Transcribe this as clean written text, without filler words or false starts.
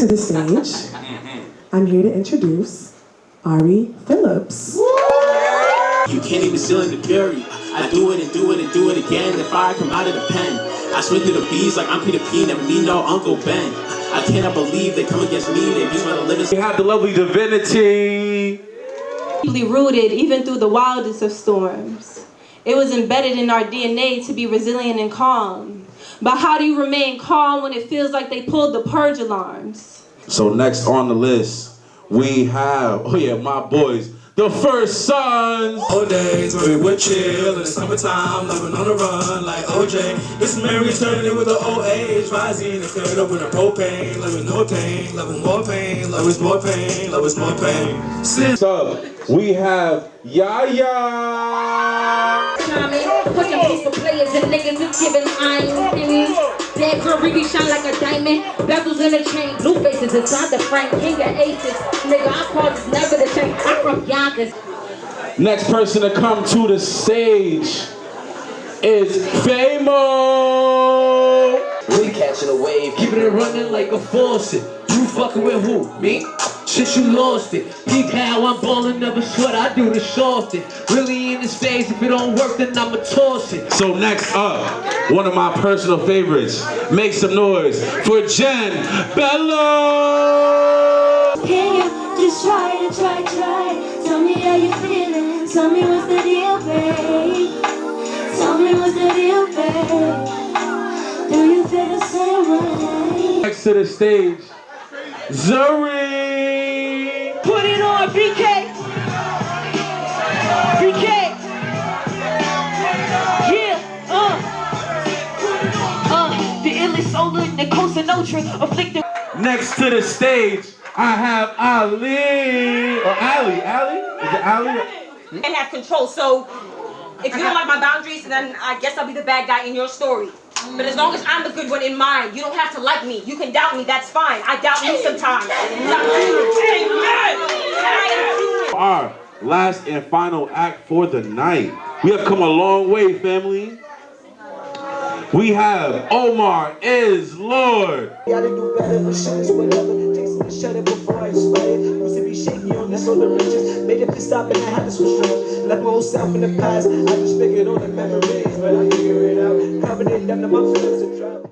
To the stage, I'm here to introduce Ari Phillips. You can't even seal in the fury. I do it and do it and do it again. The fire come out of the pen. I swing through the bees like I'm Peter P. Never need no Uncle Ben. I cannot believe they come against me. They use my living. We have the lovely Divinity. Deeply rooted even through the wildest of storms. It was embedded in our DNA to be resilient and calm. But how do you remain calm when it feels like they pulled the purge alarms? So next on the list, we have, my boys, the First Sons. Old days when we would chill in the summertime, loving on the run like OJ. This man returning with the old age, rising and filled up with the propane. Loving no pain, loving more pain, love is more pain, love is more pain. Next up, we have Yaya. Pushing peaceful players and niggas is giving iron. That Caribbean shine like a diamond. Bezels in the chain, blue faces inside the frame. King of aces, nigga, I call this never the change. I'm from Yonkers. Next person to come to the stage is Famo. We catching a wave, keeping it running like a faucet. You fucking with who? Me? Shit, you lost it. Peep how I'm ballin', never sweat, I do the shortest. Really in this phase, if it don't work, then I'ma toss it. So next up, one of my personal favorites. Make some noise for Jen Bello. Can you just try? Tell me how you feeling. Tell me what's the deal, babe. Tell me what's the deal, babe. Do you feel the same way? Next to the stage, Zuri. Put it on, BK! BK! Yeah, the illest solar in the Cosa Nostra afflicted. Next to the stage, I have Ali. Or Ali. Is it Ali? And have control, so if you don't like my boundaries, then I guess I'll be the bad guy in your story. But as long as I'm the good one in mine, you don't have to like me. You can doubt me, that's fine. I doubt you sometimes. Our last and final act for the night. We have come a long way, family. We have Omar is Lord. Gotta do better, but shit is whatever. Takes me to shut it before I sweat it. Used to be shaky on this, all the riches. Made it to stop and I had to switch drugs. Left my old self in the past. I just figured all the memories, but I figure it out. Covered it down to my feelings and drop.